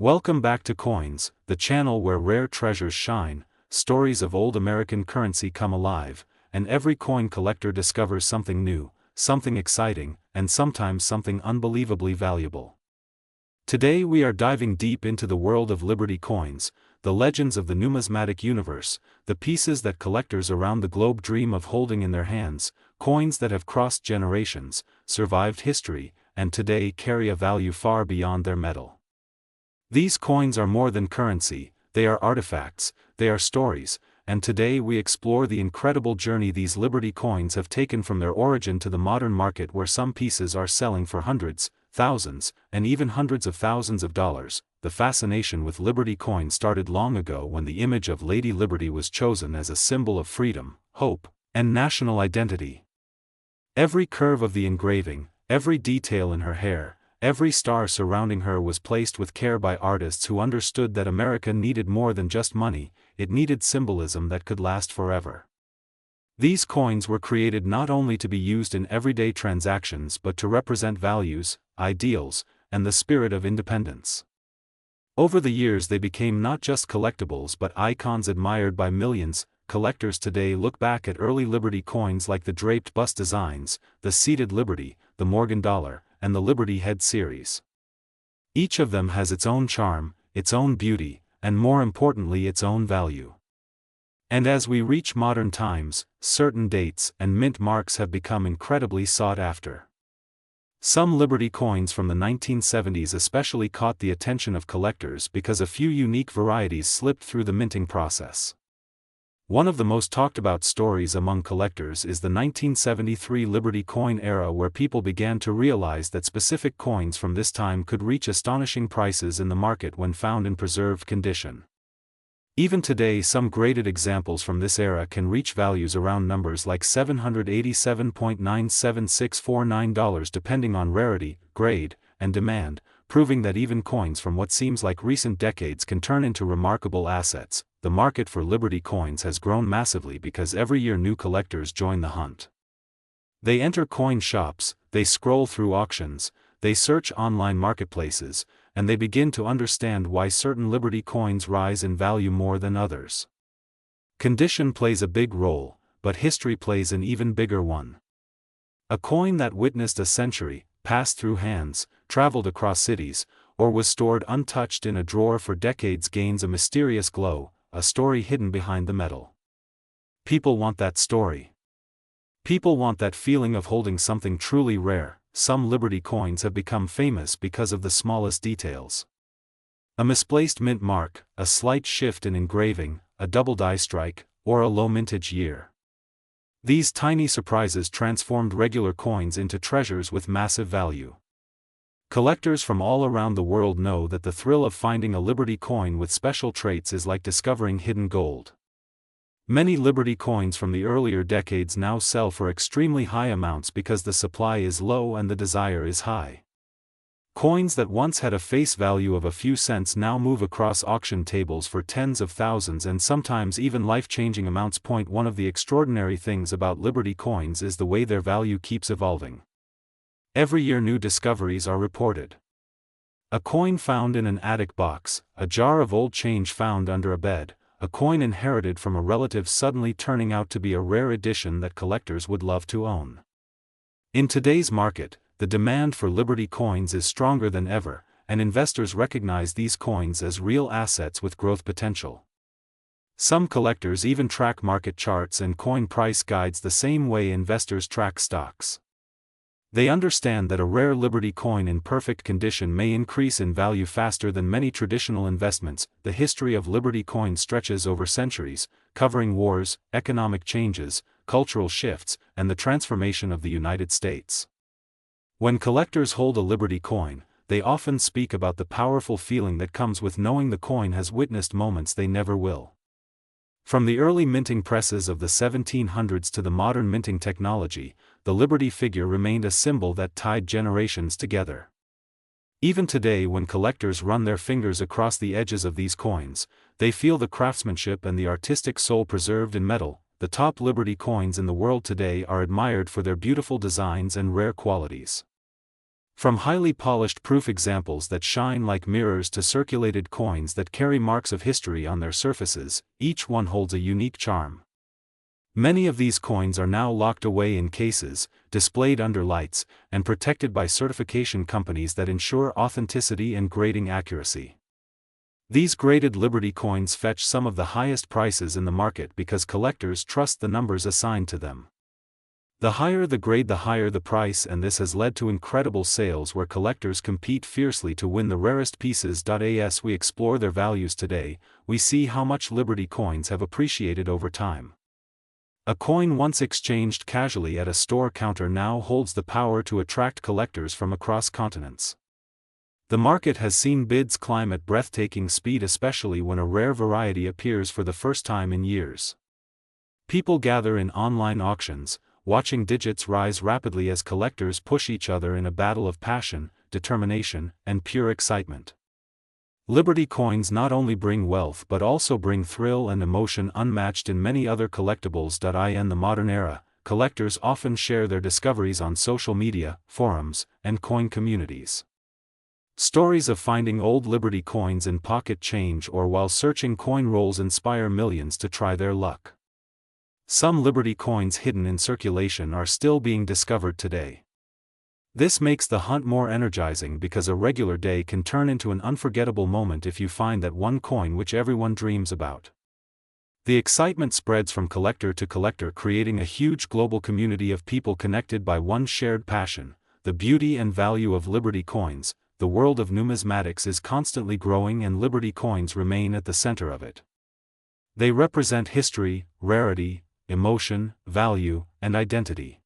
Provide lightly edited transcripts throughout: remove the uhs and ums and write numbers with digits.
Welcome back to Coins, the channel where rare treasures shine, stories of old American currency come alive, and every coin collector discovers something new, something exciting, and sometimes something unbelievably valuable. Today we are diving deep into the world of Liberty coins, the legends of the numismatic universe, the pieces that collectors around the globe dream of holding in their hands, coins that have crossed generations, survived history, and today carry a value far beyond their metal. These coins are more than currency, they are artifacts, they are stories, and today we explore the incredible journey these Liberty coins have taken from their origin to the modern market, where some pieces are selling for hundreds, thousands, and even hundreds of thousands of dollars. The fascination with Liberty coin started long ago when the image of Lady Liberty was chosen as a symbol of freedom, hope, and national identity. Every curve of the engraving, every detail in her hair, every star surrounding her was placed with care by artists who understood that America needed more than just money, it needed symbolism that could last forever. These coins were created not only to be used in everyday transactions but to represent values, ideals, and the spirit of independence. Over the years they became not just collectibles but icons admired by millions. Collectors today look back at early Liberty coins like the draped bust designs, the seated Liberty, the Morgan dollar, and the Liberty Head series. Each of them has its own charm, its own beauty, and more importantly its own value. And as we reach modern times, certain dates and mint marks have become incredibly sought after. Some Liberty coins from the 1970s especially caught the attention of collectors because a few unique varieties slipped through the minting process. One of the most talked about stories among collectors is the 1973 Liberty coin era, where people began to realize that specific coins from this time could reach astonishing prices in the market when found in preserved condition. Even today some graded examples from this era can reach values around numbers like $787.97649 depending on rarity, grade, and demand, proving that even coins from what seems like recent decades can turn into remarkable assets. The market for Liberty coins has grown massively because every year new collectors join the hunt. They enter coin shops, they scroll through auctions, they search online marketplaces, and they begin to understand why certain Liberty coins rise in value more than others. Condition plays a big role, but history plays an even bigger one. A coin that witnessed a century, passed through hands, traveled across cities, or was stored untouched in a drawer for decades gains a mysterious glow, a story hidden behind the metal. People want that story. People want that feeling of holding something truly rare. Some Liberty coins have become famous because of the smallest details. A misplaced mint mark, a slight shift in engraving, a double die strike, or a low mintage year. These tiny surprises transformed regular coins into treasures with massive value. Collectors from all around the world know that the thrill of finding a Liberty coin with special traits is like discovering hidden gold. Many Liberty coins from the earlier decades now sell for extremely high amounts because the supply is low and the desire is high. Coins that once had a face value of a few cents now move across auction tables for tens of thousands and sometimes even life-changing amounts. One of the extraordinary things about Liberty coins is the way their value keeps evolving. Every year new discoveries are reported. A coin found in an attic box, a jar of old change found under a bed, a coin inherited from a relative suddenly turning out to be a rare edition that collectors would love to own. In today's market, the demand for Liberty coins is stronger than ever, and investors recognize these coins as real assets with growth potential. Some collectors even track market charts and coin price guides the same way investors track stocks. They understand that a rare Liberty coin in perfect condition may increase in value faster than many traditional investments. The history of Liberty coins stretches over centuries, covering wars, economic changes, cultural shifts, and the transformation of the United States. When collectors hold a Liberty coin, they often speak about the powerful feeling that comes with knowing the coin has witnessed moments they never will. From the early minting presses of the 1700s to the modern minting technology, the Liberty figure remained a symbol that tied generations together. Even today, when collectors run their fingers across the edges of these coins, they feel the craftsmanship and the artistic soul preserved in metal. The top Liberty coins in the world today are admired for their beautiful designs and rare qualities. From highly polished proof examples that shine like mirrors to circulated coins that carry marks of history on their surfaces, each one holds a unique charm. Many of these coins are now locked away in cases, displayed under lights, and protected by certification companies that ensure authenticity and grading accuracy. These graded Liberty coins fetch some of the highest prices in the market because collectors trust the numbers assigned to them. The higher the grade, the higher the price, and this has led to incredible sales where collectors compete fiercely to win the rarest pieces. As we explore their values today, we see how much Liberty coins have appreciated over time. A coin once exchanged casually at a store counter now holds the power to attract collectors from across continents. The market has seen bids climb at breathtaking speed, especially when a rare variety appears for the first time in years. People gather in online auctions, watching digits rise rapidly as collectors push each other in a battle of passion, determination, and pure excitement. Liberty coins not only bring wealth but also bring thrill and emotion unmatched in many other collectibles. In the modern era, collectors often share their discoveries on social media, forums, and coin communities. Stories of finding old Liberty coins in pocket change or while searching coin rolls inspire millions to try their luck. Some Liberty coins hidden in circulation are still being discovered today. This makes the hunt more energizing because a regular day can turn into an unforgettable moment if you find that one coin which everyone dreams about. The excitement spreads from collector to collector, creating a huge global community of people connected by one shared passion, the beauty and value of Liberty coins. The world of numismatics is constantly growing and Liberty coins remain at the center of it. They represent history, rarity, emotion, value, and identity.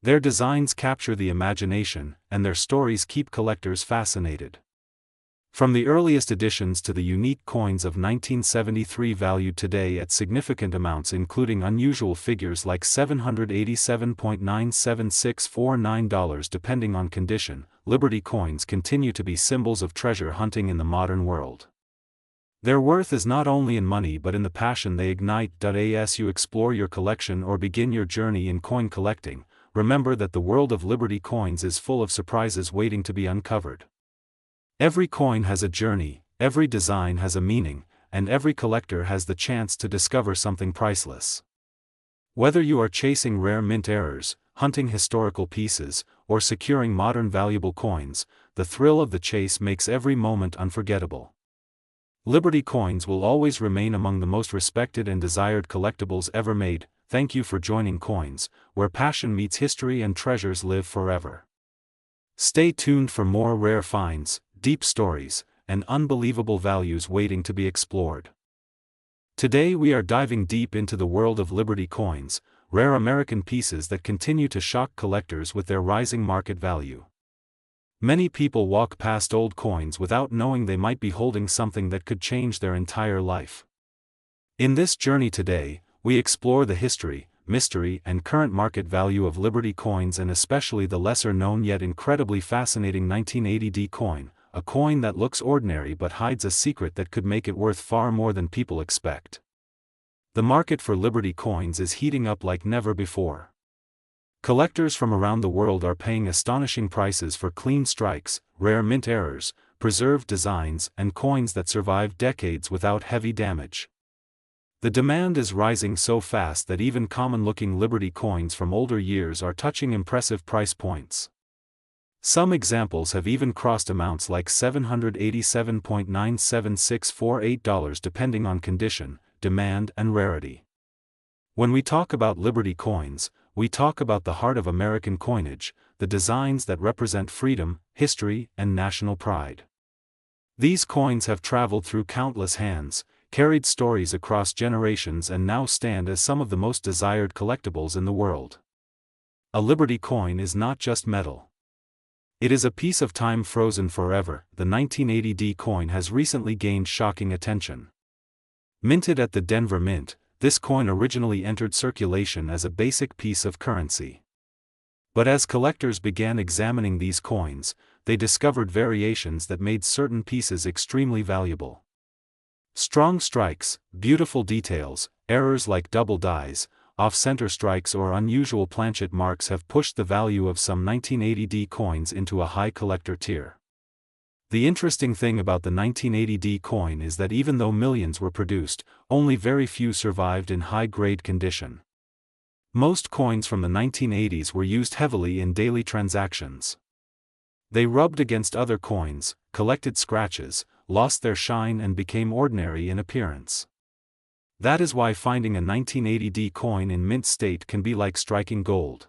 Their designs capture the imagination, and their stories keep collectors fascinated. From the earliest editions to the unique coins of 1973 valued today at significant amounts, including unusual figures like $787.97649 depending on condition, Liberty coins continue to be symbols of treasure hunting in the modern world. Their worth is not only in money but in the passion they ignite. As you explore your collection or begin your journey in coin collecting, remember that the world of Liberty coins is full of surprises waiting to be uncovered. Every coin has a journey, every design has a meaning, and every collector has the chance to discover something priceless. Whether you are chasing rare mint errors, hunting historical pieces, or securing modern valuable coins, the thrill of the chase makes every moment unforgettable. Liberty coins will always remain among the most respected and desired collectibles ever made. Thank you for joining Coins, where passion meets history and treasures live forever. Stay tuned for more rare finds, deep stories, and unbelievable values waiting to be explored. Today we are diving deep into the world of Liberty coins, rare American pieces that continue to shock collectors with their rising market value. Many people walk past old coins without knowing they might be holding something that could change their entire life. In this journey today, we explore the history, mystery, and current market value of Liberty coins, and especially the lesser-known yet incredibly fascinating 1980 coin, a coin that looks ordinary but hides a secret that could make it worth far more than people expect. The market for Liberty coins is heating up like never before. Collectors from around the world are paying astonishing prices for clean strikes, rare mint errors, preserved designs, and coins that survive decades without heavy damage. The demand is rising so fast that even common-looking Liberty coins from older years are touching impressive price points. Some examples have even crossed amounts like $787.97648 depending on condition, demand, and rarity. When we talk about Liberty coins, we talk about the heart of American coinage, the designs that represent freedom, history, and national pride. These coins have traveled through countless hands, carried stories across generations, and now stand as some of the most desired collectibles in the world. A Liberty coin is not just metal. It is a piece of time frozen forever. The 1980 coin has recently gained shocking attention. Minted at the Denver Mint, this coin originally entered circulation as a basic piece of currency. But as collectors began examining these coins, they discovered variations that made certain pieces extremely valuable. Strong strikes, beautiful details, errors like double dies, off-center strikes or unusual planchet marks have pushed the value of some 1980D coins into a high collector tier. The interesting thing about the 1980D coin is that even though millions were produced, only very few survived in high-grade condition. Most coins from the 1980s were used heavily in daily transactions. They rubbed against other coins, collected scratches, lost their shine and became ordinary in appearance. That is why finding a 1980D coin in mint state can be like striking gold.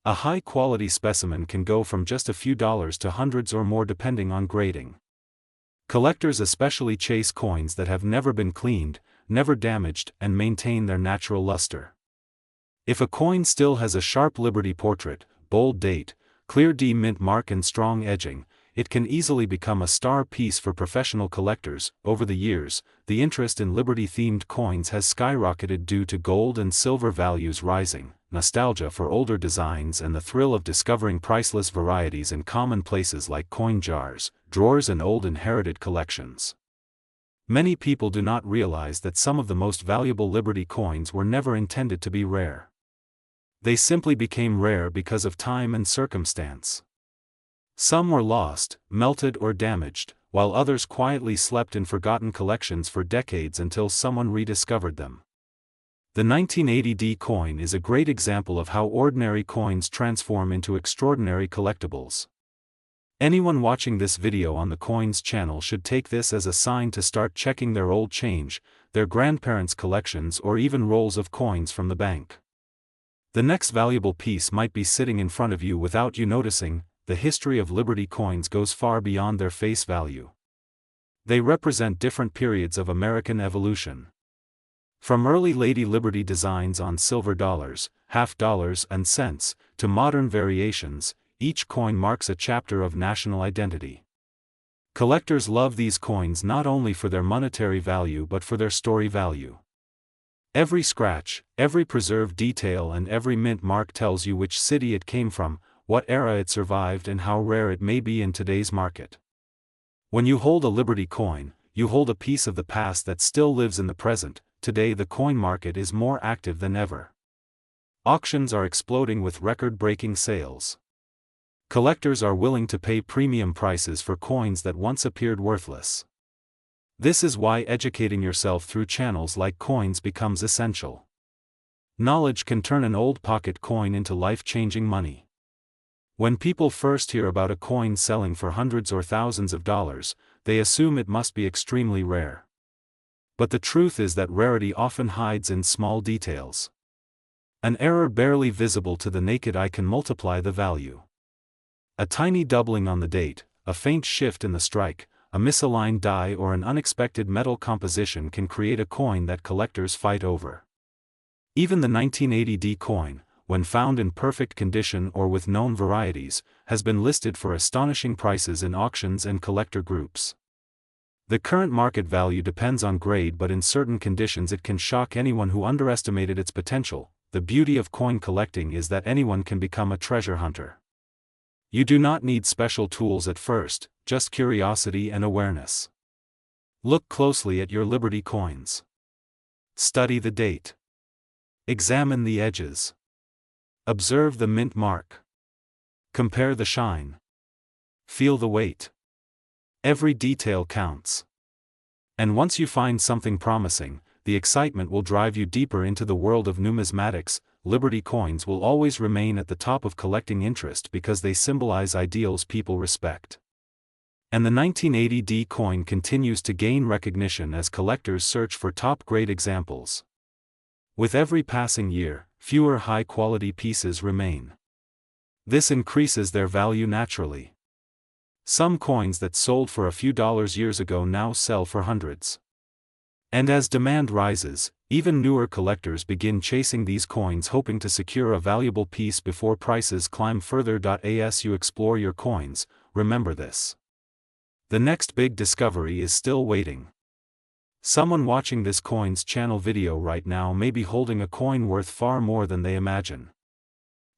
A high-quality specimen can go from just a few dollars to hundreds or more depending on grading. Collectors especially chase coins that have never been cleaned, never damaged, and maintain their natural luster. If a coin still has a sharp Liberty portrait, bold date, clear D mint mark and strong edging, it can easily become a star piece for professional collectors. Over the years, the interest in Liberty-themed coins has skyrocketed due to gold and silver values rising, nostalgia for older designs and the thrill of discovering priceless varieties in common places like coin jars, drawers and old inherited collections. Many people do not realize that some of the most valuable Liberty coins were never intended to be rare. They simply became rare because of time and circumstance. Some were lost, melted or damaged, while others quietly slept in forgotten collections for decades until someone rediscovered them. The 1980D coin is a great example of how ordinary coins transform into extraordinary collectibles. Anyone watching this video on the Coins channel should take this as a sign to start checking their old change, their grandparents' collections or even rolls of coins from the bank. The next valuable piece might be sitting in front of you without you noticing. The history of Liberty coins goes far beyond their face value. They represent different periods of American evolution. From early Lady Liberty designs on silver dollars, half dollars and cents, to modern variations, each coin marks a chapter of national identity. Collectors love these coins not only for their monetary value but for their story value. Every scratch, every preserved detail and every mint mark tells you which city it came from, what era it survived and how rare it may be in today's market. When you hold a Liberty coin, you hold a piece of the past that still lives in the present. Today the coin market is more active than ever. Auctions are exploding with record-breaking sales. Collectors are willing to pay premium prices for coins that once appeared worthless. This is why educating yourself through channels like Coins becomes essential. Knowledge can turn an old pocket coin into life-changing money. When people first hear about a coin selling for hundreds or thousands of dollars, they assume it must be extremely rare. But the truth is that rarity often hides in small details. An error barely visible to the naked eye can multiply the value. A tiny doubling on the date, a faint shift in the strike, a misaligned die or an unexpected metal composition can create a coin that collectors fight over. Even the 1980D coin, when found in perfect condition or with known varieties, has been listed for astonishing prices in auctions and collector groups. The current market value depends on grade, but in certain conditions it can shock anyone who underestimated its potential. The beauty of coin collecting is that anyone can become a treasure hunter. You do not need special tools at first, just curiosity and awareness. Look closely at your Liberty coins. Study the date. Examine the edges. Observe the mint mark. Compare the shine. Feel the weight. Every detail counts. And once you find something promising, the excitement will drive you deeper into the world of numismatics. Liberty coins will always remain at the top of collecting interest because they symbolize ideals people respect. And the 1980D coin continues to gain recognition as collectors search for top-grade examples. With every passing year, fewer high-quality pieces remain. This increases their value naturally. Some coins that sold for a few dollars years ago now sell for hundreds. And as demand rises, even newer collectors begin chasing these coins hoping to secure a valuable piece before prices climb further. As you explore your coins, remember this. The next big discovery is still waiting. Someone watching this Coins channel video right now may be holding a coin worth far more than they imagine.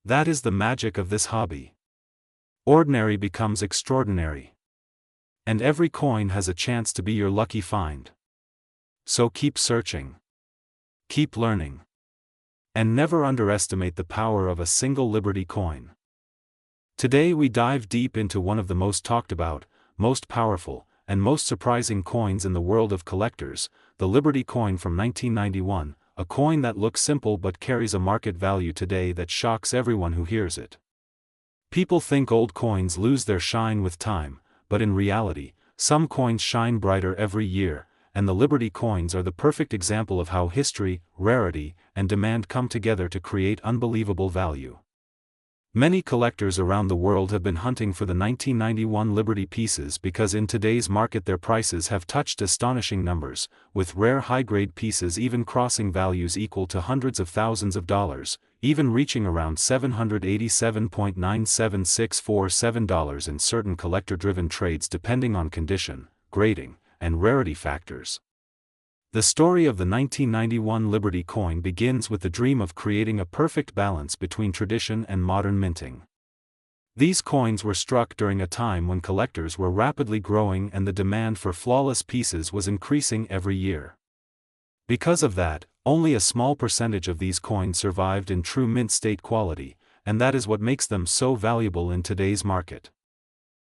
That is the magic of this hobby. Ordinary becomes extraordinary. And every coin has a chance to be your lucky find. So keep searching. Keep learning. And never underestimate the power of a single Liberty coin. Today we dive deep into one of the most talked about, most powerful, and most surprising coins in the world of collectors, the Liberty coin from 1991, a coin that looks simple but carries a market value today that shocks everyone who hears it. People think old coins lose their shine with time, but in reality, some coins shine brighter every year, and the Liberty coins are the perfect example of how history, rarity, and demand come together to create unbelievable value. Many collectors around the world have been hunting for the 1991 Liberty pieces because in today's market their prices have touched astonishing numbers, with rare high-grade pieces even crossing values equal to hundreds of thousands of dollars, even reaching around $787.97647 in certain collector-driven trades depending on condition, grading, and rarity factors. The story of the 1991 Liberty coin begins with the dream of creating a perfect balance between tradition and modern minting. These coins were struck during a time when collectors were rapidly growing and the demand for flawless pieces was increasing every year. Because of that, only a small percentage of these coins survived in true mint state quality, and that is what makes them so valuable in today's market.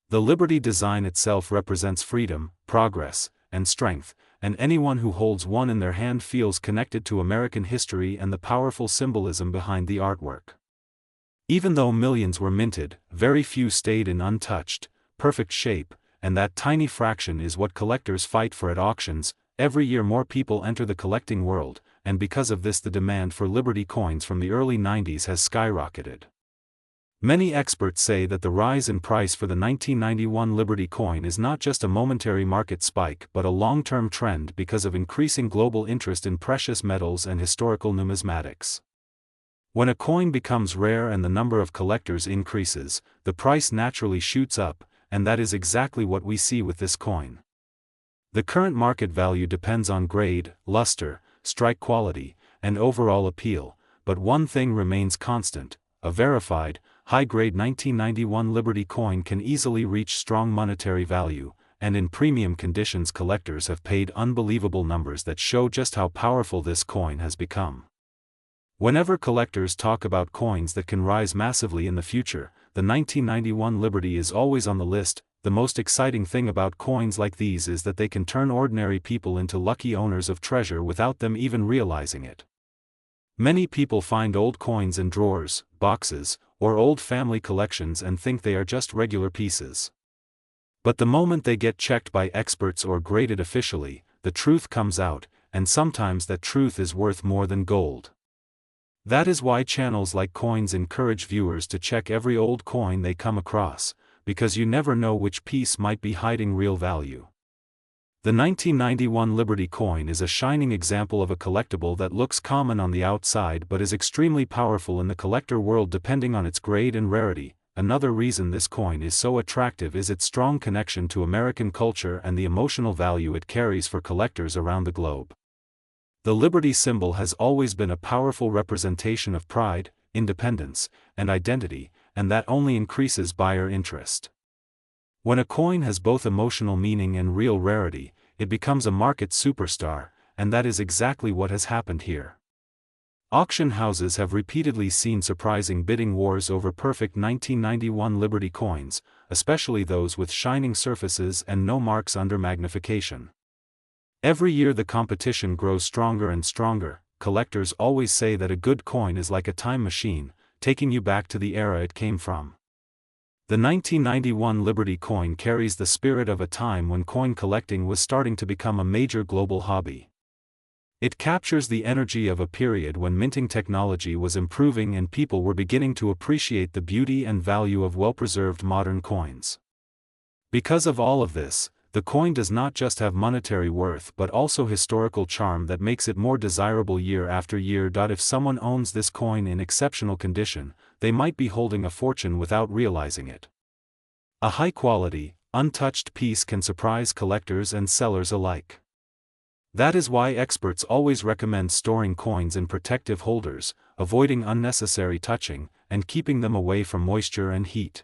The Liberty design itself represents freedom, progress, and strength, and anyone who holds one in their hand feels connected to American history and the powerful symbolism behind the artwork. Even though millions were minted, very few stayed in untouched, perfect shape, and that tiny fraction is what collectors fight for at auctions. Every year more people enter the collecting world, and because of this the demand for Liberty coins from the early 90s has skyrocketed. Many experts say that the rise in price for the 1991 Liberty coin is not just a momentary market spike but a long-term trend because of increasing global interest in precious metals and historical numismatics. When a coin becomes rare and the number of collectors increases, the price naturally shoots up, and that is exactly what we see with this coin. The current market value depends on grade, luster, strike quality, and overall appeal, but one thing remains constant: a verified, high-grade 1991 Liberty coin can easily reach strong monetary value, and in premium conditions collectors have paid unbelievable numbers that show just how powerful this coin has become. Whenever collectors talk about coins that can rise massively in the future, the 1991 Liberty is always on the list. The most exciting thing about coins like these is that they can turn ordinary people into lucky owners of treasure without them even realizing it. Many people find old coins in drawers, boxes, or old family collections and think they are just regular pieces. But the moment they get checked by experts or graded officially, the truth comes out, and sometimes that truth is worth more than gold. That is why channels like Coins encourage viewers to check every old coin they come across, because you never know which piece might be hiding real value. The 1991 Liberty coin is a shining example of a collectible that looks common on the outside but is extremely powerful in the collector world depending on its grade and rarity. Another reason this coin is so attractive is its strong connection to American culture and the emotional value it carries for collectors around the globe. The Liberty symbol has always been a powerful representation of pride, independence, and identity, and that only increases buyer interest. When a coin has both emotional meaning and real rarity, it becomes a market superstar, and that is exactly what has happened here. Auction houses have repeatedly seen surprising bidding wars over perfect 1991 Liberty coins, especially those with shining surfaces and no marks under magnification. Every year the competition grows stronger and stronger. Collectors always say that a good coin is like a time machine, taking you back to the era it came from. The 1991 Liberty coin carries the spirit of a time when coin collecting was starting to become a major global hobby. It captures the energy of a period when minting technology was improving and people were beginning to appreciate the beauty and value of well-preserved modern coins. Because of all of this, the coin does not just have monetary worth but also historical charm that makes it more desirable year after year. If someone owns this coin in exceptional condition, they might be holding a fortune without realizing it. A high-quality, untouched piece can surprise collectors and sellers alike. That is why experts always recommend storing coins in protective holders, avoiding unnecessary touching, and keeping them away from moisture and heat.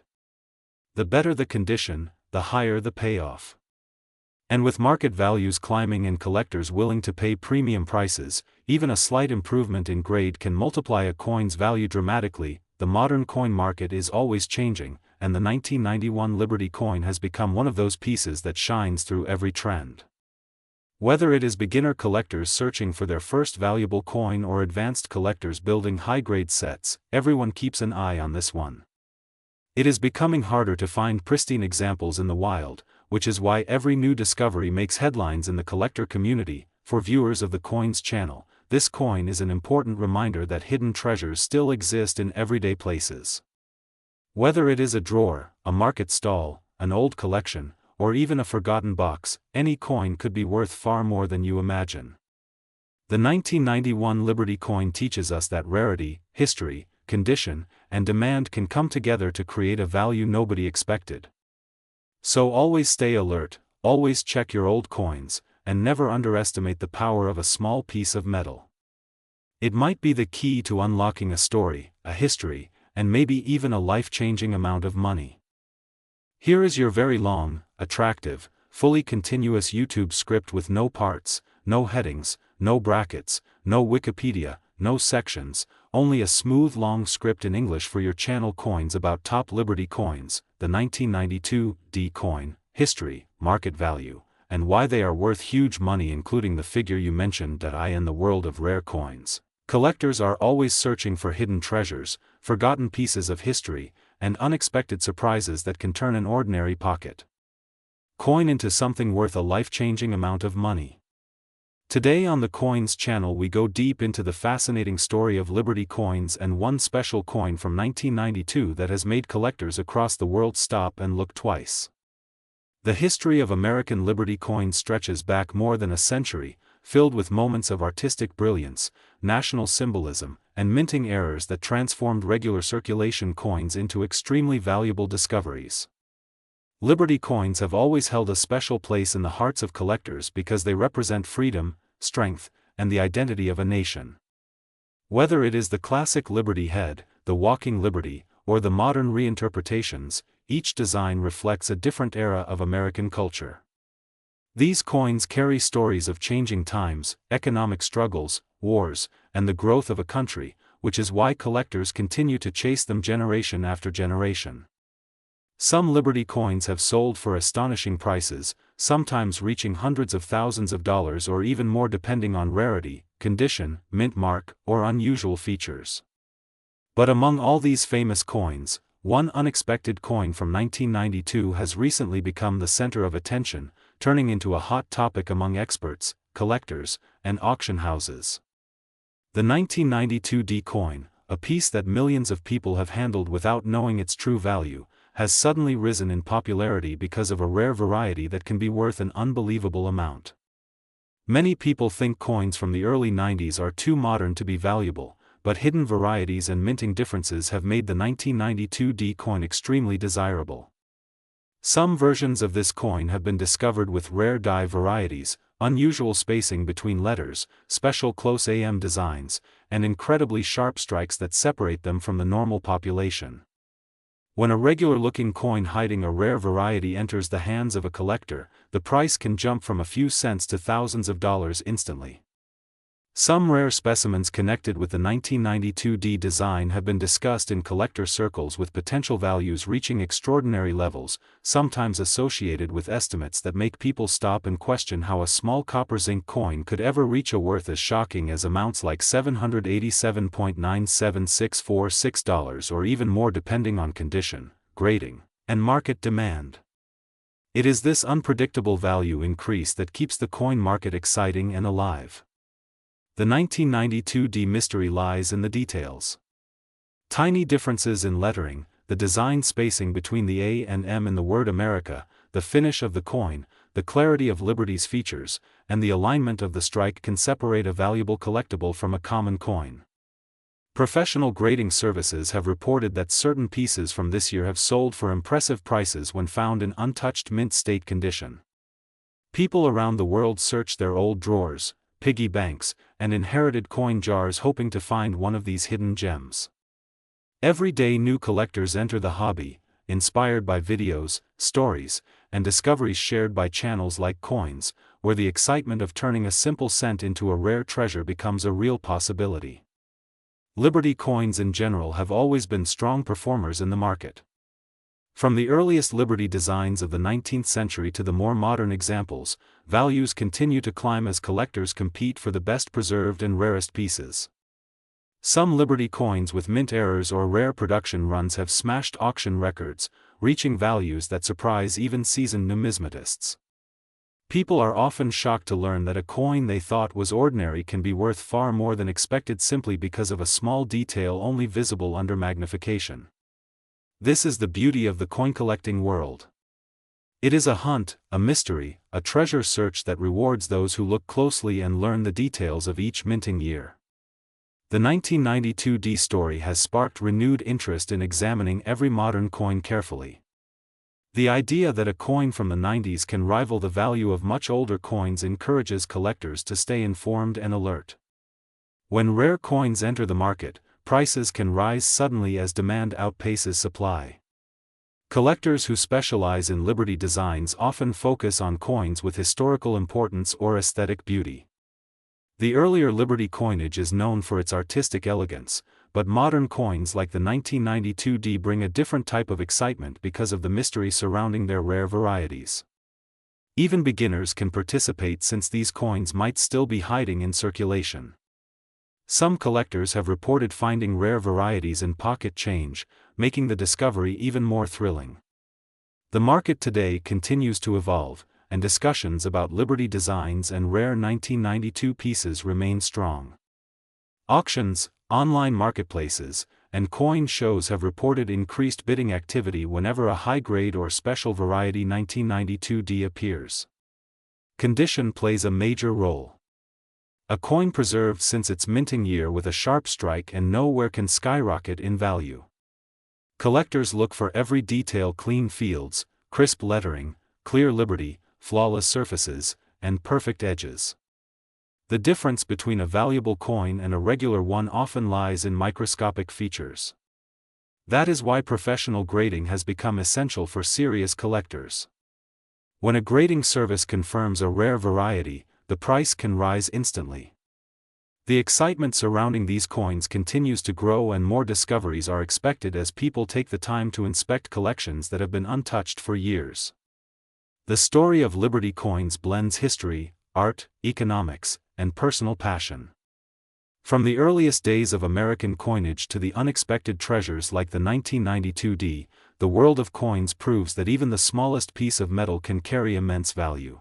The better the condition, the higher the payoff. And with market values climbing and collectors willing to pay premium prices, even a slight improvement in grade can multiply a coin's value dramatically. The modern coin market is always changing, and the 1991 Liberty coin has become one of those pieces that shines through every trend. Whether it is beginner collectors searching for their first valuable coin or advanced collectors building high-grade sets, everyone keeps an eye on this one. It is becoming harder to find pristine examples in the wild, which is why every new discovery makes headlines in the collector community. For viewers of the Coins channel, this coin is an important reminder that hidden treasures still exist in everyday places. Whether it is a drawer, a market stall, an old collection, or even a forgotten box, any coin could be worth far more than you imagine. The 1991 Liberty coin teaches us that rarity, history, condition, and demand can come together to create a value nobody expected. So always stay alert, always check your old coins, and never underestimate the power of a small piece of metal. It might be the key to unlocking a story, a history, and maybe even a life-changing amount of money. Here is your very long, attractive, fully continuous YouTube script with no parts, no headings, no brackets, no Wikipedia, no sections, only a smooth long script in English for your channel coins about top Liberty coins, the 1992 D coin, history, market value, and why they are worth huge money, including the figure you mentioned. In the world of rare coins, collectors are always searching for hidden treasures, forgotten pieces of history, and unexpected surprises that can turn an ordinary pocket coin into something worth a life-changing amount of money. Today on the Coins channel we go deep into the fascinating story of Liberty coins and one special coin from 1992 that has made collectors across the world stop and look twice. The history of American Liberty coins stretches back more than a century, filled with moments of artistic brilliance, national symbolism, and minting errors that transformed regular circulation coins into extremely valuable discoveries. Liberty coins have always held a special place in the hearts of collectors because they represent freedom, strength, and the identity of a nation. Whether it is the classic Liberty head, the walking Liberty, or the modern reinterpretations, each design reflects a different era of American culture. These coins carry stories of changing times, economic struggles, wars, and the growth of a country, which is why collectors continue to chase them generation after generation. Some Liberty coins have sold for astonishing prices, sometimes reaching hundreds of thousands of dollars or even more depending on rarity, condition, mint mark, or unusual features. But among all these famous coins, one unexpected coin from 1992 has recently become the center of attention, turning into a hot topic among experts, collectors, and auction houses. The 1992 D coin, a piece that millions of people have handled without knowing its true value, has suddenly risen in popularity because of a rare variety that can be worth an unbelievable amount. Many people think coins from the early 90s are too modern to be valuable, but hidden varieties and minting differences have made the 1992 D coin extremely desirable. Some versions of this coin have been discovered with rare die varieties, unusual spacing between letters, special close AM designs, and incredibly sharp strikes that separate them from the normal population. When a regular-looking coin hiding a rare variety enters the hands of a collector, the price can jump from a few cents to thousands of dollars instantly. Some rare specimens connected with the 1992 D design have been discussed in collector circles with potential values reaching extraordinary levels, sometimes associated with estimates that make people stop and question how a small copper zinc coin could ever reach a worth as shocking as amounts like $787.97646 or even more depending on condition, grading, and market demand. It is this unpredictable value increase that keeps the coin market exciting and alive. The 1992 D mystery lies in the details. Tiny differences in lettering, the design spacing between the A and M in the word America, the finish of the coin, the clarity of Liberty's features, and the alignment of the strike can separate a valuable collectible from a common coin. Professional grading services have reported that certain pieces from this year have sold for impressive prices when found in untouched mint state condition. People around the world search their old drawers, piggy banks, and inherited coin jars hoping to find one of these hidden gems. Every day new collectors enter the hobby, inspired by videos, stories, and discoveries shared by channels like Coins, where the excitement of turning a simple cent into a rare treasure becomes a real possibility. Liberty coins in general have always been strong performers in the market. From the earliest Liberty designs of the 19th century to the more modern examples, values continue to climb as collectors compete for the best preserved and rarest pieces. Some Liberty coins with mint errors or rare production runs have smashed auction records, reaching values that surprise even seasoned numismatists. People are often shocked to learn that a coin they thought was ordinary can be worth far more than expected simply because of a small detail only visible under magnification. This is the beauty of the coin collecting world. It is a hunt, a mystery, a treasure search that rewards those who look closely and learn the details of each minting year. The 1992 D story has sparked renewed interest in examining every modern coin carefully. The idea that a coin from the 90s can rival the value of much older coins encourages collectors to stay informed and alert. When rare coins enter the market, prices can rise suddenly as demand outpaces supply. Collectors who specialize in Liberty designs often focus on coins with historical importance or aesthetic beauty. The earlier Liberty coinage is known for its artistic elegance, but modern coins like the 1992 D bring a different type of excitement because of the mystery surrounding their rare varieties. Even beginners can participate since these coins might still be hiding in circulation. Some collectors have reported finding rare varieties in pocket change, making the discovery even more thrilling. The market today continues to evolve, and discussions about Liberty designs and rare 1992 pieces remain strong. Auctions, online marketplaces, and coin shows have reported increased bidding activity whenever a high-grade or special variety 1992 D appears. Condition plays a major role. A coin preserved since its minting year with a sharp strike and nowhere can skyrocket in value. Collectors look for every detail: clean fields, crisp lettering, clear Liberty, flawless surfaces, and perfect edges. The difference between a valuable coin and a regular one often lies in microscopic features. That is why professional grading has become essential for serious collectors. When a grading service confirms a rare variety, the price can rise instantly. The excitement surrounding these coins continues to grow and more discoveries are expected as people take the time to inspect collections that have been untouched for years. The story of Liberty coins blends history, art, economics, and personal passion. From the earliest days of American coinage to the unexpected treasures like the 1992 D, the world of coins proves that even the smallest piece of metal can carry immense value.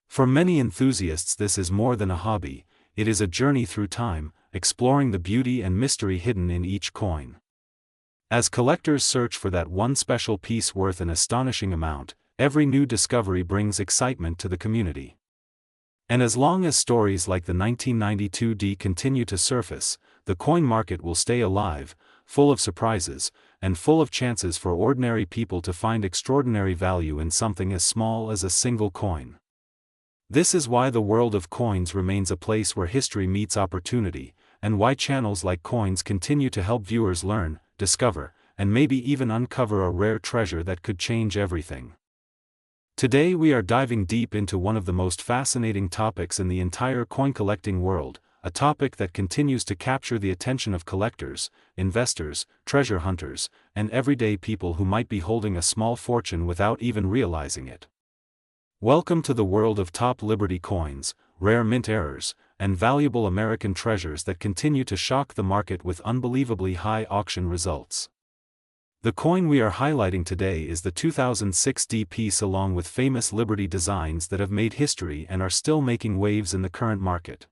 For many enthusiasts, this is more than a hobby, it is a journey through time, exploring the beauty and mystery hidden in each coin. As collectors search for that one special piece worth an astonishing amount, every new discovery brings excitement to the community. And as long as stories like the 1992 D continue to surface, the coin market will stay alive, full of surprises, and full of chances for ordinary people to find extraordinary value in something as small as a single coin. This is why the world of coins remains a place where history meets opportunity, and why channels like Coins continue to help viewers learn, discover, and maybe even uncover a rare treasure that could change everything. Today we are diving deep into one of the most fascinating topics in the entire coin collecting world, a topic that continues to capture the attention of collectors, investors, treasure hunters, and everyday people who might be holding a small fortune without even realizing it. Welcome to the world of top Liberty coins, rare mint errors, and valuable American treasures that continue to shock the market with unbelievably high auction results. The coin we are highlighting today is the 2006 D piece, along with famous Liberty designs that have made history and are still making waves in the current market.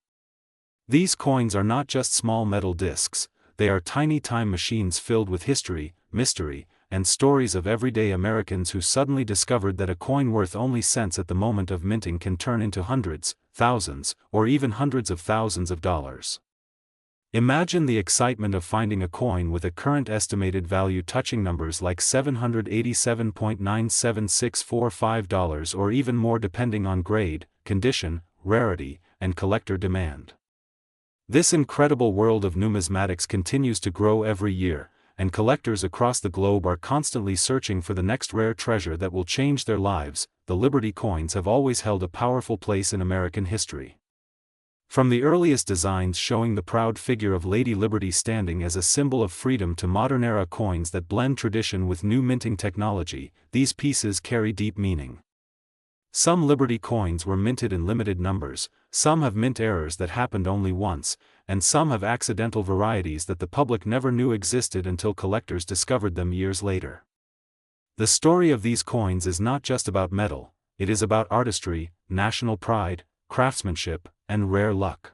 These coins are not just small metal discs, they are tiny time machines filled with history, mystery, and stories of everyday Americans who suddenly discovered that a coin worth only cents at the moment of minting can turn into hundreds, thousands, or even hundreds of thousands of dollars. Imagine the excitement of finding a coin with a current estimated value touching numbers like $787.97645 or even more depending on grade, condition, rarity, and collector demand. This incredible world of numismatics continues to grow every year, and collectors across the globe are constantly searching for the next rare treasure that will change their lives. The Liberty coins have always held a powerful place in American history. From the earliest designs showing the proud figure of Lady Liberty standing as a symbol of freedom to modern-era coins that blend tradition with new minting technology, these pieces carry deep meaning. Some Liberty coins were minted in limited numbers, some have mint errors that happened only once, and some have accidental varieties that the public never knew existed until collectors discovered them years later. The story of these coins is not just about metal, it is about artistry, national pride, craftsmanship, and rare luck.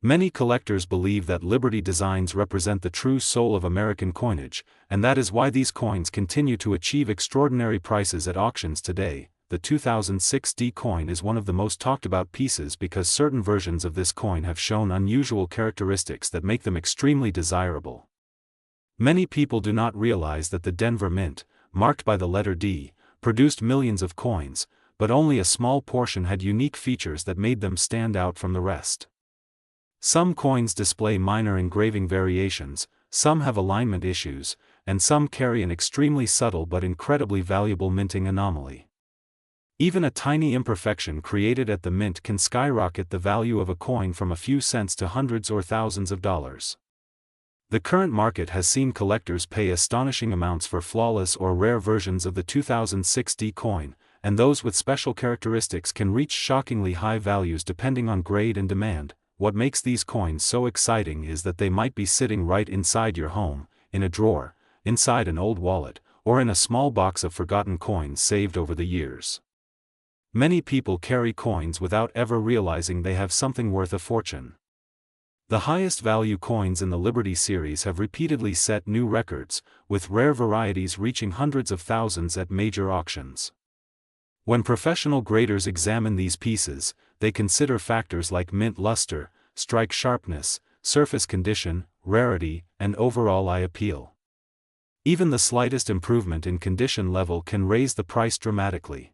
Many collectors believe that Liberty designs represent the true soul of American coinage, and that is why these coins continue to achieve extraordinary prices at auctions today. The 2006 D coin is one of the most talked about pieces because certain versions of this coin have shown unusual characteristics that make them extremely desirable. Many people do not realize that the Denver Mint, marked by the letter D, produced millions of coins, but only a small portion had unique features that made them stand out from the rest. Some coins display minor engraving variations, some have alignment issues, and some carry an extremely subtle but incredibly valuable minting anomaly. Even a tiny imperfection created at the mint can skyrocket the value of a coin from a few cents to hundreds or thousands of dollars. The current market has seen collectors pay astonishing amounts for flawless or rare versions of the 2006 D coin, and those with special characteristics can reach shockingly high values depending on grade and demand. What makes these coins so exciting is that they might be sitting right inside your home, in a drawer, inside an old wallet, or in a small box of forgotten coins saved over the years. Many people carry coins without ever realizing they have something worth a fortune. The highest value coins in the Liberty series have repeatedly set new records, with rare varieties reaching hundreds of thousands at major auctions. When professional graders examine these pieces, they consider factors like mint luster, strike sharpness, surface condition, rarity, and overall eye appeal. Even the slightest improvement in condition level can raise the price dramatically.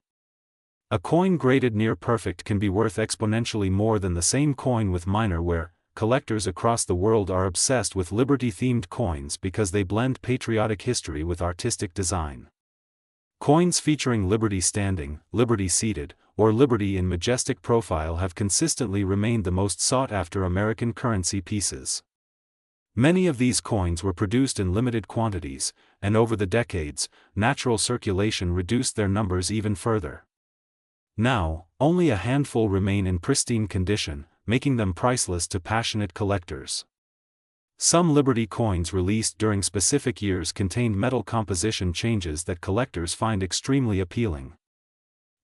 A coin graded near perfect can be worth exponentially more than the same coin with minor wear. Collectors across the world are obsessed with Liberty-themed coins because they blend patriotic history with artistic design. Coins featuring Liberty standing, Liberty seated, or Liberty in majestic profile have consistently remained the most sought-after American currency pieces. Many of these coins were produced in limited quantities, and over the decades, natural circulation reduced their numbers even further. Now, only a handful remain in pristine condition, making them priceless to passionate collectors. Some Liberty coins released during specific years contained metal composition changes that collectors find extremely appealing.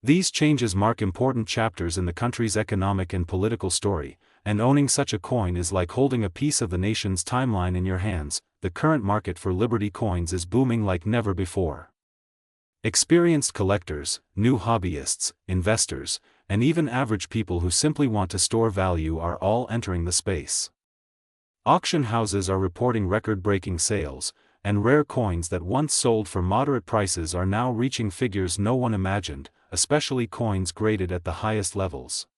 These changes mark important chapters in the country's economic and political story, and owning such a coin is like holding a piece of the nation's timeline in your hands. The current market for Liberty coins is booming like never before. Experienced collectors, new hobbyists, investors, and even average people who simply want to store value are all entering the space. Auction houses are reporting record-breaking sales, and rare coins that once sold for moderate prices are now reaching figures no one imagined, especially coins graded at the highest levels.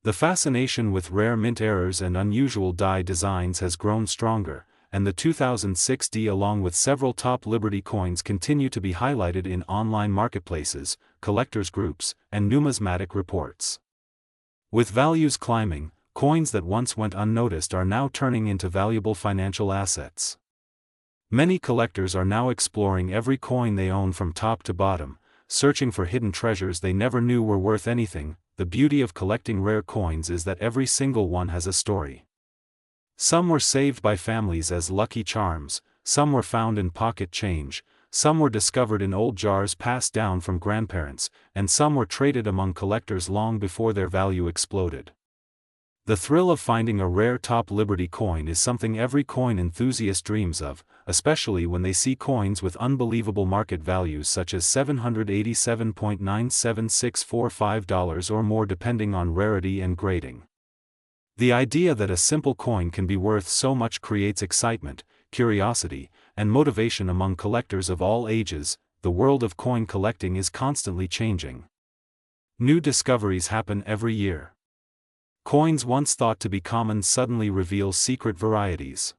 The fascination with rare mint errors and unusual die designs has grown stronger, and the 2006 D along with several top Liberty coins continue to be highlighted in online marketplaces, collectors groups, and numismatic reports. With values climbing, coins that once went unnoticed are now turning into valuable financial assets. Many collectors are now exploring every coin they own from top to bottom, searching for hidden treasures they never knew were worth anything. The beauty of collecting rare coins is that every single one has a story. Some were saved by families as lucky charms, some were found in pocket change, some were discovered in old jars passed down from grandparents, and some were traded among collectors long before their value exploded. The thrill of finding a rare top Liberty coin is something every coin enthusiast dreams of, especially when they see coins with unbelievable market values such as $787.97645 or more depending on rarity and grading. The idea that a simple coin can be worth so much creates excitement, curiosity, and motivation among collectors of all ages. The world of coin collecting is constantly changing. New discoveries happen every year. Coins once thought to be common suddenly reveal secret varieties.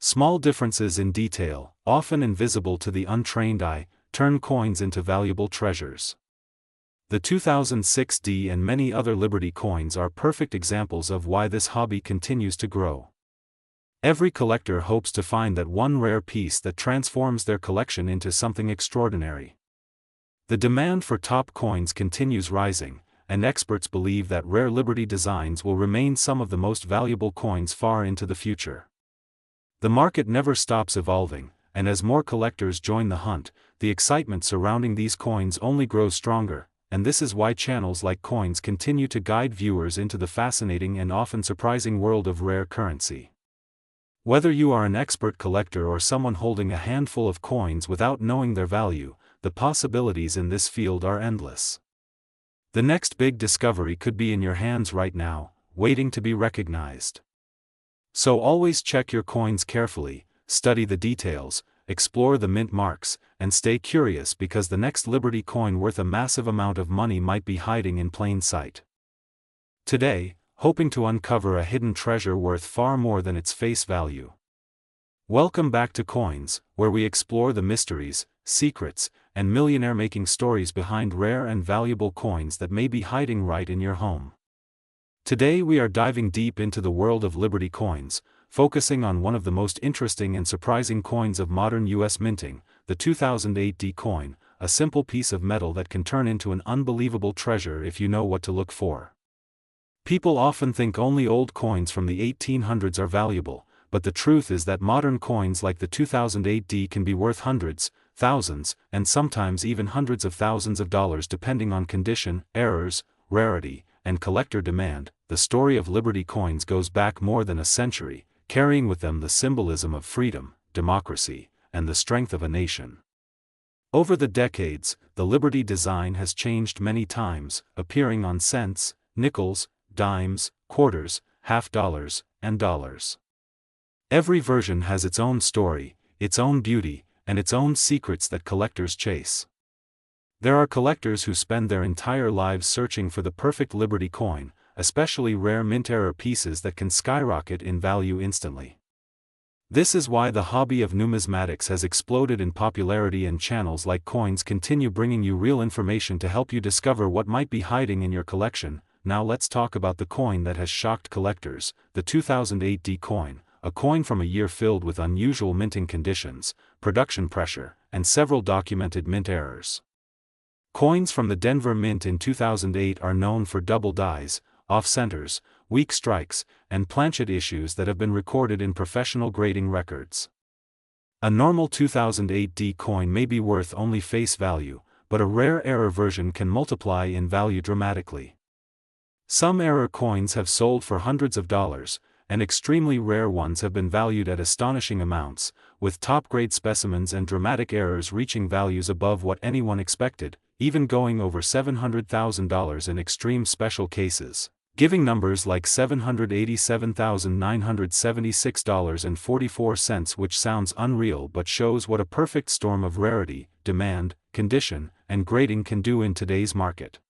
Small differences in detail, often invisible to the untrained eye, turn coins into valuable treasures. The 2006 D and many other Liberty coins are perfect examples of why this hobby continues to grow. Every collector hopes to find that one rare piece that transforms their collection into something extraordinary. The demand for top coins continues rising, and experts believe that rare Liberty designs will remain some of the most valuable coins far into the future. The market never stops evolving, and as more collectors join the hunt, the excitement surrounding these coins only grows stronger, and this is why channels like Coins continue to guide viewers into the fascinating and often surprising world of rare currency. Whether you are an expert collector or someone holding a handful of coins without knowing their value, the possibilities in this field are endless. The next big discovery could be in your hands right now, waiting to be recognized. So always check your coins carefully, study the details, explore the mint marks, and stay curious because the next Liberty coin worth a massive amount of money might be hiding in plain sight. Today, hoping to uncover a hidden treasure worth far more than its face value. Welcome back to Coins, where we explore the mysteries, secrets, and millionaire-making stories behind rare and valuable coins that may be hiding right in your home. Today we are diving deep into the world of Liberty coins, focusing on one of the most interesting and surprising coins of modern U.S. minting, the 2008 D coin, a simple piece of metal that can turn into an unbelievable treasure if you know what to look for. People often think only old coins from the 1800s are valuable, but the truth is that modern coins like the 2008 D can be worth hundreds, thousands, and sometimes even hundreds of thousands of dollars depending on condition, errors, rarity, and collector demand. The story of Liberty coins goes back more than a century, carrying with them the symbolism of freedom, democracy, and the strength of a nation. Over the decades, the Liberty design has changed many times, appearing on cents, nickels, dimes, quarters, half dollars, and dollars. Every version has its own story, its own beauty, and its own secrets that collectors chase. There are collectors who spend their entire lives searching for the perfect Liberty coin, especially rare mint-era pieces that can skyrocket in value instantly. This is why the hobby of numismatics has exploded in popularity, and channels like Coins continue bringing you real information to help you discover what might be hiding in your collection. Now let's talk about the coin that has shocked collectors, the 2008 D coin, a coin from a year filled with unusual minting conditions, production pressure, and several documented mint errors. Coins from the Denver Mint in 2008 are known for double dies, off-centers, weak strikes, and planchet issues that have been recorded in professional grading records. A normal 2008 D coin may be worth only face value, but a rare error version can multiply in value dramatically. Some error coins have sold for hundreds of dollars, and extremely rare ones have been valued at astonishing amounts, with top-grade specimens and dramatic errors reaching values above what anyone expected, even going over $700,000 in extreme special cases, giving numbers like $787,976.44, which sounds unreal but shows what a perfect storm of rarity, demand, condition, and grading can do in today's market.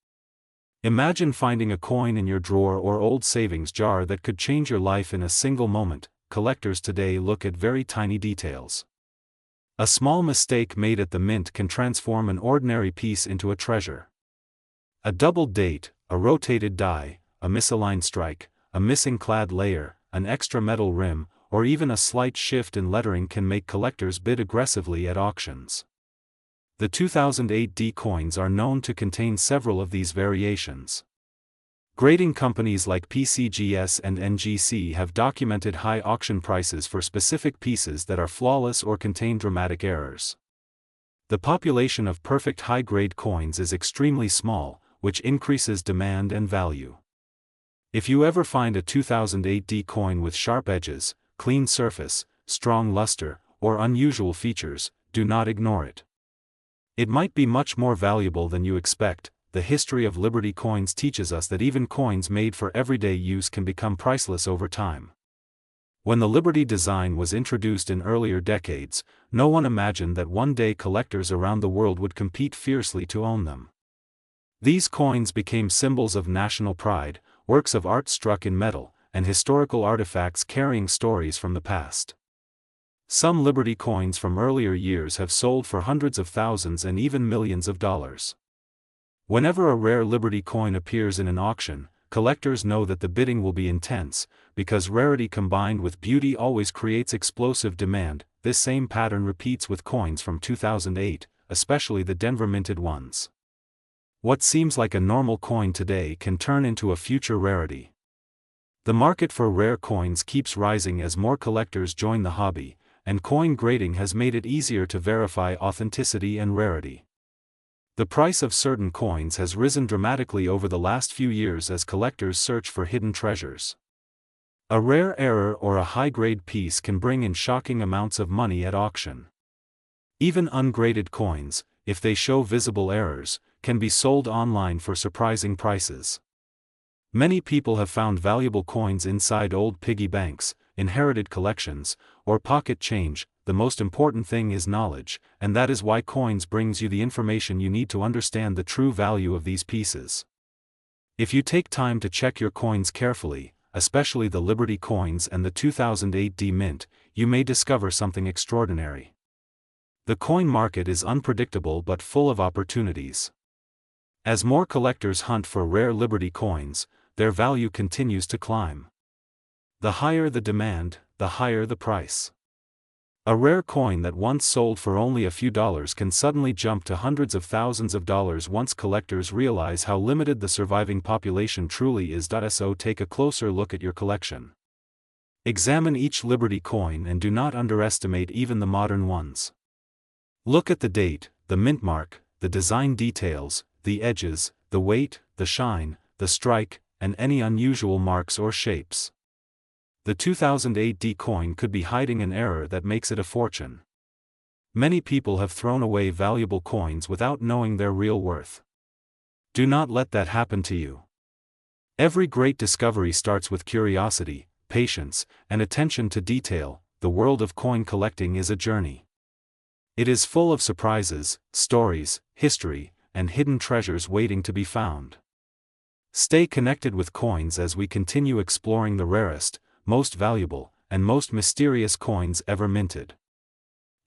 Imagine finding a coin in your drawer or old savings jar that could change your life in a single moment. Collectors today look at very tiny details. A small mistake made at the mint can transform an ordinary piece into a treasure. A doubled date, a rotated die, a misaligned strike, a missing clad layer, an extra metal rim, or even a slight shift in lettering can make collectors bid aggressively at auctions. The 2008 D coins are known to contain several of these variations. Grading companies like PCGS and NGC have documented high auction prices for specific pieces that are flawless or contain dramatic errors. The population of perfect high-grade coins is extremely small, which increases demand and value. If you ever find a 2008 D coin with sharp edges, clean surface, strong luster, or unusual features, do not ignore it. It might be much more valuable than you expect. The history of Liberty coins teaches us that even coins made for everyday use can become priceless over time. When the Liberty design was introduced in earlier decades, no one imagined that one day collectors around the world would compete fiercely to own them. These coins became symbols of national pride, works of art struck in metal, and historical artifacts carrying stories from the past. Some Liberty coins from earlier years have sold for hundreds of thousands and even millions of dollars. Whenever a rare Liberty coin appears in an auction, collectors know that the bidding will be intense, because rarity combined with beauty always creates explosive demand. This same pattern repeats with coins from 2008, especially the Denver minted ones. What seems like a normal coin today can turn into a future rarity. The market for rare coins keeps rising as more collectors join the hobby, and coin grading has made it easier to verify authenticity and rarity. The price of certain coins has risen dramatically over the last few years as collectors search for hidden treasures. A rare error or a high-grade piece can bring in shocking amounts of money at auction. Even ungraded coins, if they show visible errors, can be sold online for surprising prices. Many people have found valuable coins inside old piggy banks, inherited collections, or pocket change. The most important thing is knowledge, and that is why coins brings you the information you need to understand the true value of these pieces. If you take time to check your coins carefully, especially the Liberty coins and the 2008 D Mint, you may discover something extraordinary. The coin market is unpredictable but full of opportunities. As more collectors hunt for rare Liberty coins, their value continues to climb. The higher the demand, the higher the price. A rare coin that once sold for only a few dollars can suddenly jump to hundreds of thousands of dollars once collectors realize how limited the surviving population truly is. So take a closer look at your collection. Examine each Liberty coin and do not underestimate even the modern ones. Look at the date, the mint mark, the design details, the edges, the weight, the shine, the strike, and any unusual marks or shapes. The 2008 D coin could be hiding an error that makes it a fortune. Many people have thrown away valuable coins without knowing their real worth. Do not let that happen to you. Every great discovery starts with curiosity, patience, and attention to detail. The world of coin collecting is a journey. It is full of surprises, stories, history, and hidden treasures waiting to be found. Stay connected with coins as we continue exploring the rarest, most valuable, and most mysterious coins ever minted.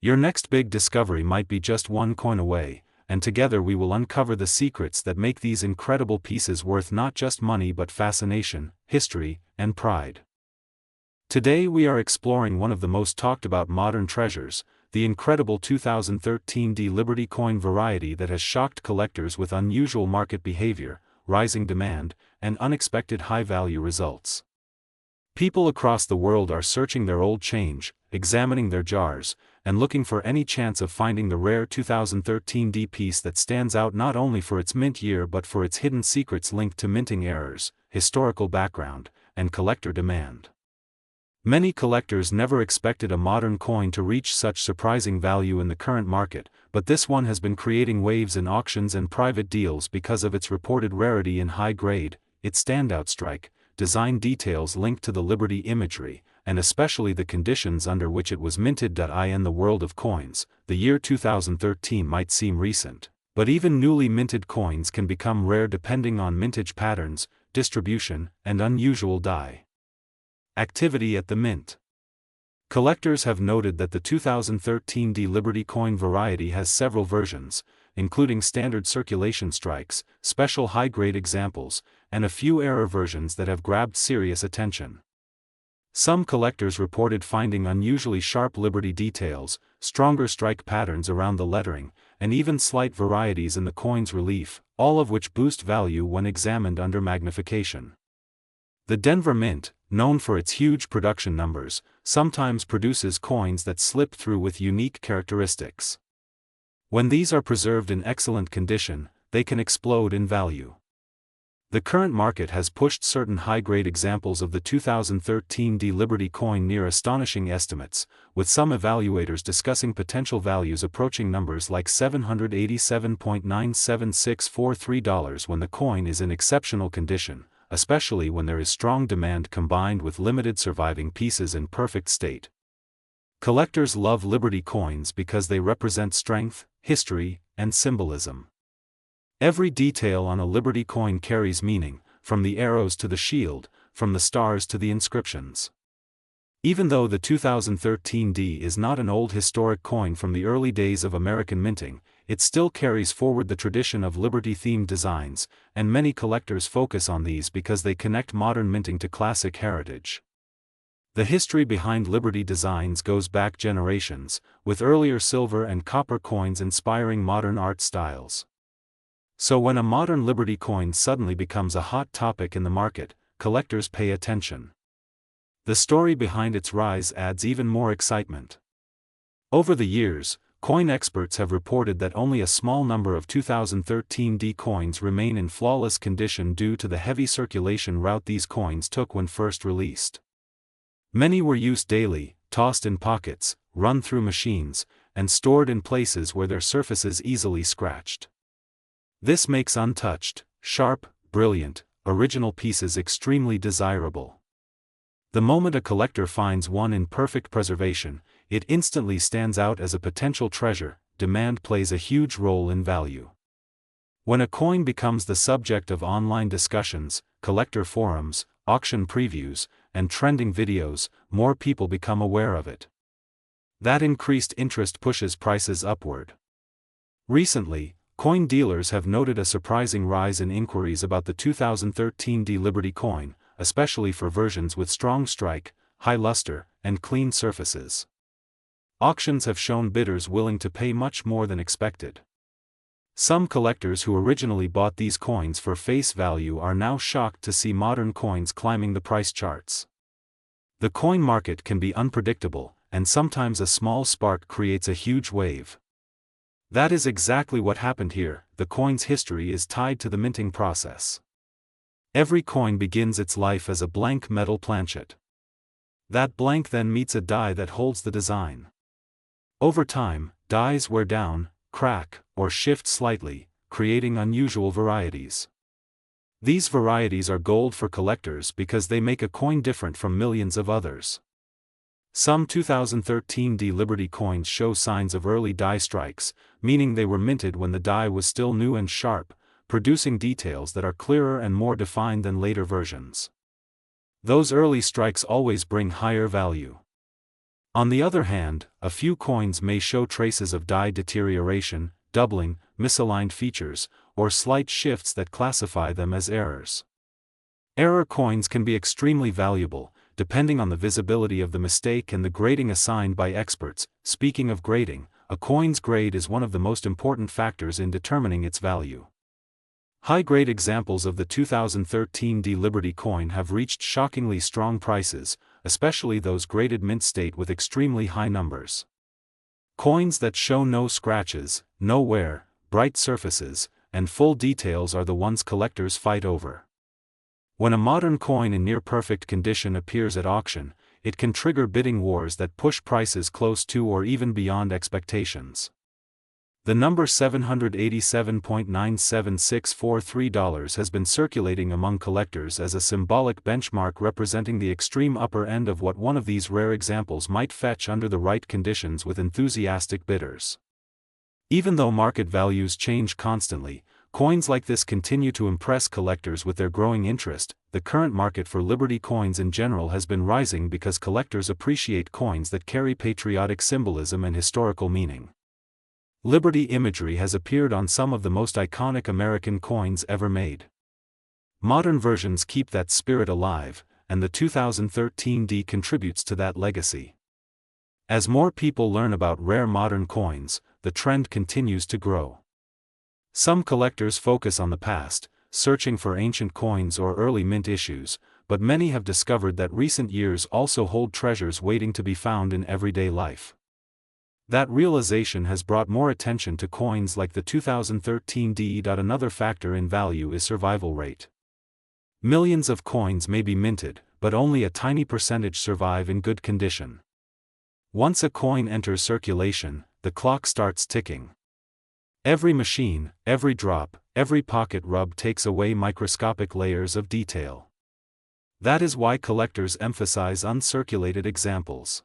Your next big discovery might be just one coin away, and together we will uncover the secrets that make these incredible pieces worth not just money but fascination, history, and pride. Today we are exploring one of the most talked about modern treasures, the incredible 2013 D Liberty coin variety that has shocked collectors with unusual market behavior, rising demand, and unexpected high-value results. People across the world are searching their old change, examining their jars, and looking for any chance of finding the rare 2013 D piece that stands out not only for its mint year but for its hidden secrets linked to minting errors, historical background, and collector demand. Many collectors never expected a modern coin to reach such surprising value in the current market, but this one has been creating waves in auctions and private deals because of its reported rarity in high grade, its standout strike, design details linked to the Liberty imagery, and especially the conditions under which it was minted. In the world of coins, the year 2013 might seem recent, but even newly minted coins can become rare depending on mintage patterns, distribution, and unusual die activity at the mint. Collectors have noted that the 2013 D Liberty coin variety has several versions, including standard circulation strikes, special high-grade examples, and a few error versions that have grabbed serious attention. Some collectors reported finding unusually sharp Liberty details, stronger strike patterns around the lettering, and even slight varieties in the coin's relief, all of which boost value when examined under magnification. The Denver Mint, known for its huge production numbers, sometimes produces coins that slip through with unique characteristics. When these are preserved in excellent condition, they can explode in value. The current market has pushed certain high-grade examples of the 2013 D Liberty coin near astonishing estimates, with some evaluators discussing potential values approaching numbers like $787.97643 when the coin is in exceptional condition, especially when there is strong demand combined with limited surviving pieces in perfect state. Collectors love Liberty coins because they represent strength, history, and symbolism. Every detail on a Liberty coin carries meaning, from the arrows to the shield, from the stars to the inscriptions. Even though the 2013 D is not an old historic coin from the early days of American minting, it still carries forward the tradition of Liberty-themed designs, and many collectors focus on these because they connect modern minting to classic heritage. The history behind Liberty designs goes back generations, with earlier silver and copper coins inspiring modern art styles. So when a modern Liberty coin suddenly becomes a hot topic in the market, collectors pay attention. The story behind its rise adds even more excitement. Over the years, coin experts have reported that only a small number of 2013 D coins remain in flawless condition due to the heavy circulation route these coins took when first released. Many were used daily, tossed in pockets, run through machines, and stored in places where their surfaces easily scratched. This makes untouched, sharp, brilliant, original pieces extremely desirable. The moment a collector finds one in perfect preservation, it instantly stands out as a potential treasure. Demand plays a huge role in value. When a coin becomes the subject of online discussions, collector forums, auction previews, and trending videos, more people become aware of it. That increased interest pushes prices upward. Recently, coin dealers have noted a surprising rise in inquiries about the 2013 D Liberty coin, especially for versions with strong strike, high luster, and clean surfaces. Auctions have shown bidders willing to pay much more than expected. Some collectors who originally bought these coins for face value are now shocked to see modern coins climbing the price charts. The coin market can be unpredictable, and sometimes a small spark creates a huge wave. That is exactly what happened here. The coin's history is tied to the minting process. Every coin begins its life as a blank metal planchet. That blank then meets a die that holds the design. Over time, dies wear down, crack, or shift slightly, creating unusual varieties. These varieties are gold for collectors because they make a coin different from millions of others. Some 2013 D Liberty coins show signs of early die strikes, meaning they were minted when the die was still new and sharp, producing details that are clearer and more defined than later versions. Those early strikes always bring higher value. On the other hand, a few coins may show traces of die deterioration, doubling, misaligned features, or slight shifts that classify them as errors. Error coins can be extremely valuable, depending on the visibility of the mistake and the grading assigned by experts. Speaking of grading, a coin's grade is one of the most important factors in determining its value. High-grade examples of the 2013 D Liberty coin have reached shockingly strong prices, especially those graded mint state with extremely high numbers. Coins that show no scratches, no wear, bright surfaces, and full details are the ones collectors fight over. When a modern coin in near-perfect condition appears at auction, it can trigger bidding wars that push prices close to or even beyond expectations. The number $787.97643 has been circulating among collectors as a symbolic benchmark representing the extreme upper end of what one of these rare examples might fetch under the right conditions with enthusiastic bidders. Even though market values change constantly, coins like this continue to impress collectors with their growing interest. The current market for Liberty coins in general has been rising because collectors appreciate coins that carry patriotic symbolism and historical meaning. Liberty imagery has appeared on some of the most iconic American coins ever made. Modern versions keep that spirit alive, and the 2013 D contributes to that legacy. As more people learn about rare modern coins, the trend continues to grow. Some collectors focus on the past, searching for ancient coins or early mint issues, but many have discovered that recent years also hold treasures waiting to be found in everyday life. That realization has brought more attention to coins like the 2013 D. Another factor in value is survival rate. Millions of coins may be minted, but only a tiny percentage survive in good condition. Once a coin enters circulation, the clock starts ticking. Every machine, every drop, every pocket rub takes away microscopic layers of detail. That is why collectors emphasize uncirculated examples.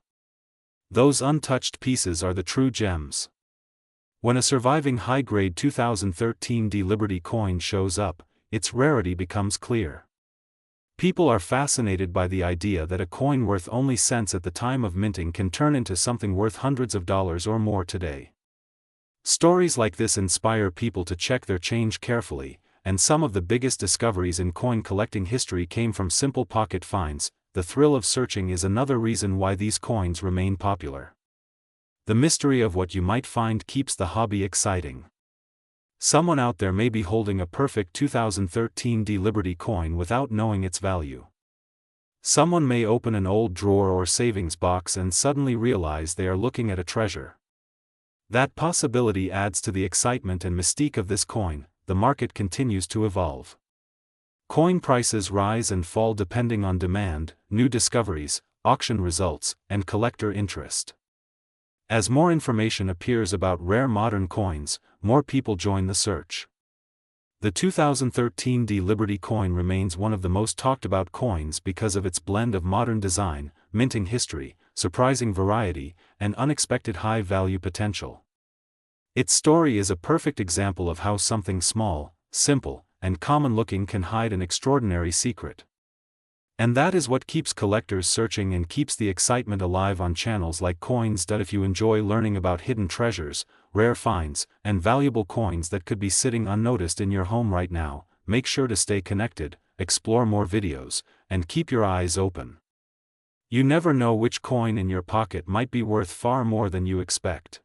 Those untouched pieces are the true gems. When a surviving high-grade 2013 D Liberty coin shows up, its rarity becomes clear. People are fascinated by the idea that a coin worth only cents at the time of minting can turn into something worth hundreds of dollars or more today. Stories like this inspire people to check their change carefully, and some of the biggest discoveries in coin collecting history came from simple pocket finds. The thrill of searching is another reason why these coins remain popular. The mystery of what you might find keeps the hobby exciting. Someone out there may be holding a perfect 2013 Liberty coin without knowing its value. Someone may open an old drawer or savings box and suddenly realize they are looking at a treasure. That possibility adds to the excitement and mystique of this coin. The market continues to evolve. Coin prices rise and fall depending on demand, new discoveries, auction results, and collector interest. As more information appears about rare modern coins, more people join the search. The 2013 Liberty coin remains one of the most talked about coins because of its blend of modern design, minting history, surprising variety, and unexpected high value potential. Its story is a perfect example of how something small, simple, and common-looking can hide an extraordinary secret. And that is what keeps collectors searching and keeps the excitement alive on channels like Coins. If you enjoy learning about hidden treasures, rare finds, and valuable coins that could be sitting unnoticed in your home right now, make sure to stay connected, explore more videos, and keep your eyes open. You never know which coin in your pocket might be worth far more than you expect.